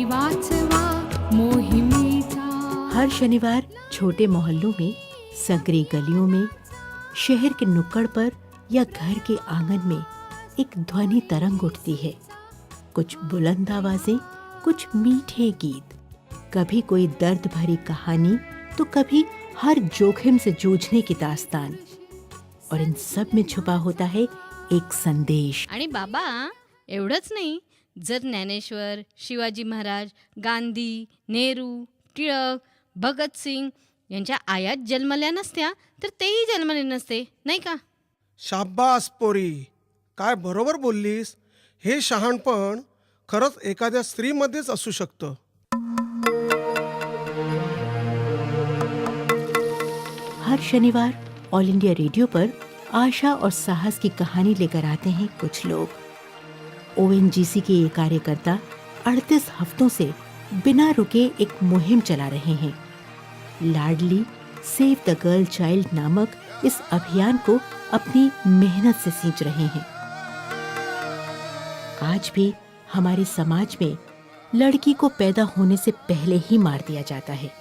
वाचवा मोहिमेचा। हर शनिवार छोटे मोहल्लों में, संकरी गलियों में, शहर के नुक्कड़ पर या घर के आंगन में एक ध्वनि तरंग उठती है। कुछ बुलंद आवाजें, कुछ मीठे गीत, कभी कोई दर्द भरी कहानी तो कभी हर जोखिम से जूझने की दास्तान। और इन सब में छुपा होता है एक संदेश। आणि बाबा एवढंच नाही, जर ज्ञानेश्वर, शिवाजी महाराज, गांधी, नेहरू, टिळक, भगतसिंग यांच्या आयात जन्मल्या नसत्या तर तेही जन्मले नसते, नाही का? शाब्बास पोरी, काय बरोबर बोललीस. हे शहाणपण खरंच एखाद्या स्त्रीमध्येच असू शकतं. हर शनिवार ऑल इंडिया रेडियो पर आशा और साहस की कहानी लेकर आते हैं कुछ लोग। ओएनजीसी के ये कार्यकर्ता 38 हफ्तों से बिना रुके एक मुहिम चला रहे हैं। लाडली सेव द गर्ल चाइल्ड नामक इस अभियान को अपनी मेहनत से सींच रहे हैं। आज भी हमारे समाज में लड़की को पैदा होने से पहले ही मार दिया जाता है।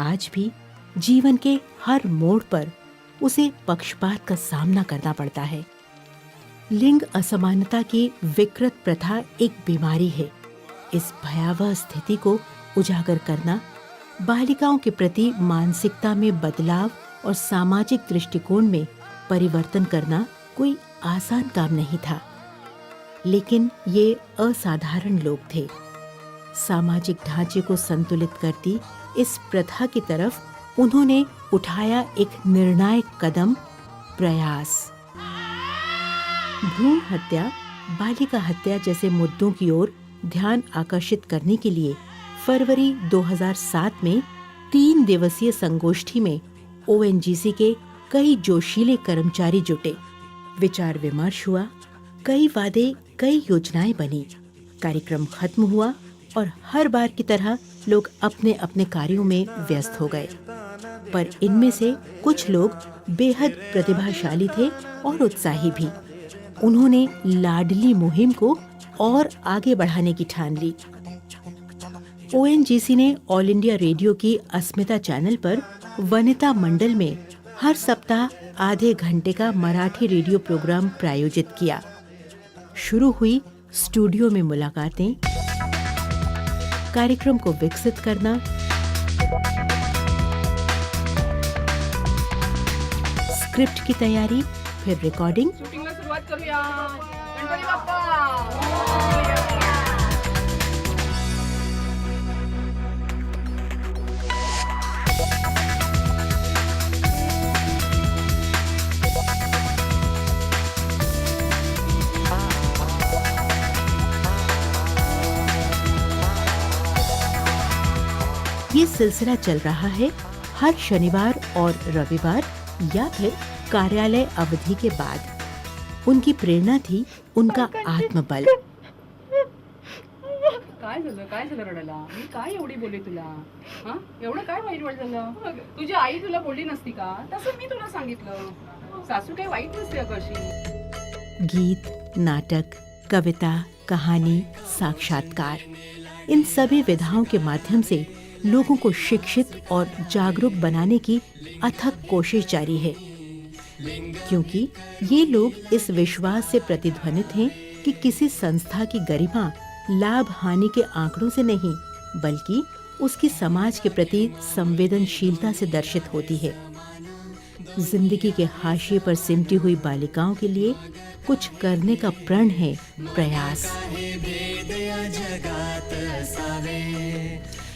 आज भी जीवन के हर मोड़ पर उसे पक्षपात का सामना करना पड़ता है। लिंग असमानता की विकृत प्रथा एक बीमारी है। इस भयावह स्थिति को उजागर करना, बालिकाओं के प्रति मानसिकता में बदलाव और सामाजिक दृष्टिकोण में परिवर्तन करना कोई आसान काम नहीं था। लेकिन ये असाधारण लोग थे। सामाजिक ढांचे को संतुलित करती इस प्रथा की तरफ उन्होंने उठाया एक निर्णायक कदम, प्रयास। भ्रूण हत्या, बालिका हत्या जैसे मुद्दों की ओर ध्यान आकर्षित करने के लिए फरवरी 2007 में 3 दिवसीय संगोष्ठी में ओएनजीसी के कई जोशीले कर्मचारी जुटे। विचार विमर्श हुआ, कई वादे, कई योजनाएं बनी। कार्यक्रम खत्म हुआ और हर बार की तरह लोग अपने अपने कार्यों में व्यस्त हो गए। पर इनमें से कुछ लोग बेहद प्रतिभाशाली थे और उत्साही भी। उन्होंने लाडली मुहिम को और आगे बढ़ाने की ठान ली। ओएनजीसी ने ऑल इंडिया रेडियो की अस्मिता चैनल पर वनिता मंडल में हर सप्ताह आधे घंटे का मराठी रेडियो प्रोग्राम प्रायोजित किया। शुरू हुई स्टूडियो में मुलाकातें, कार्यक्रम को विकसित करना, स्क्रिप्ट की तैयारी, फिर रिकॉर्डिंग। शूटिंगला सुरुवात करूया. गणपती बाप्पा. ये सिलसिला चल रहा है हर शनिवार और रविवार या फिर कार्यालय अवधि के बाद। उनकी प्रेरणा थी उनका आत्मबल। काय झालं रडायला? मी काय एवढी बोलले तुला? हां, एवढं काय वाईट झालं? तुझी आई तुला बोलली नसती का? तसं मी तुला सांगितलं. सासू काही वाईट नसते अगं अशी. गीत, नाटक, कविता, कहानी, साक्षात्कार, इन सभी विधाओं के माध्यम से लोगों को शिक्षित और जागरूक बनाने की अथक कोशिश जारी है। क्योंकि ये लोग इस विश्वास से प्रतिध्वनित हैं कि किसी संस्था की गरिमा लाभ हानि के आंकड़ों से नहीं, बल्कि उसकी समाज के प्रति संवेदनशीलता से दर्शित होती है। जिंदगी के हाशिए पर सिमटी हुई बालिकाओं के लिए कुछ करने का प्रण है, प्रयास।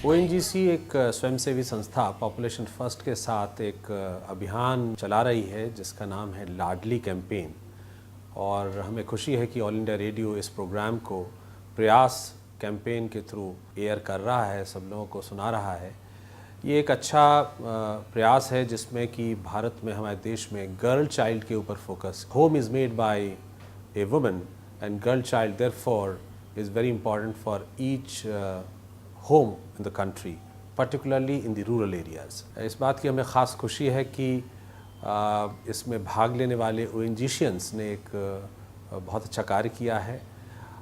ओएनजीसी एक स्वयंसेवी संस्था पॉपुलेशन फर्स्ट के साथ एक अभियान चला रही है जिसका नाम है लाडली कैंपेन। और हमें खुशी है कि ऑल इंडिया रेडियो इस प्रोग्राम को प्रयास कैंपेन के थ्रू एयर कर रहा है, सब लोगों को सुना रहा है। ये एक अच्छा प्रयास है जिसमें कि भारत में, हमारे देश में गर्ल चाइल्ड के ऊपर focus. Home is made by a woman and girl child therefore is very important for each home in the country, particularly in the rural areas. इस बात की हमें ख़ास खुशी है कि इसमें भाग लेने वाले ओएनजीशियंस ने एक बहुत अच्छा कार्य किया है।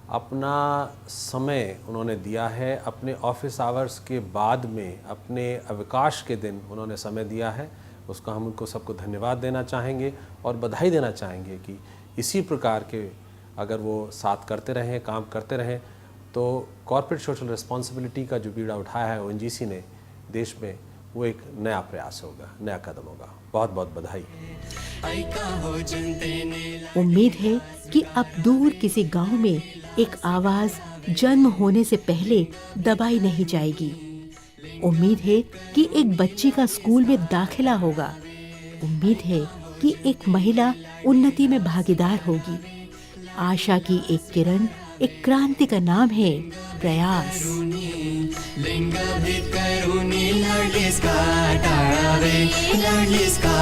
अपना समय उन्होंने दिया है, अपने ऑफिस आवर्स के बाद में अपने अवकाश के दिन उन्होंने समय दिया है। उसका हम उनको सबको धन्यवाद देना चाहेंगे और बधाई देना चाहेंगे कि इसी प्रकार के अगर वो साथ करते रहें, काम करते रहें, तो कॉर्पोरेट सोशल रिस्पॉन्सिबिलिटी का जो बीड़ा उठाया है ओएनजीसी ने देश में, वो एक नया प्रयास होगा, नया कदम होगा। बहुत बहुत बधाई। उम्मीद है कि अब दूर किसी गांव में एक आवाज जन्म होने से पहले दबाई नहीं जाएगी। उम्मीद है कि एक बच्ची का स्कूल में दाखिला होगा। उम्मीद है कि एक महिला उन्नति में भागीदार होगी। आशा की एक किरण, एक क्रांति का नाम है प्रयास। लिंगभेद करून लाडलीस का टाळावे, लाडलीस का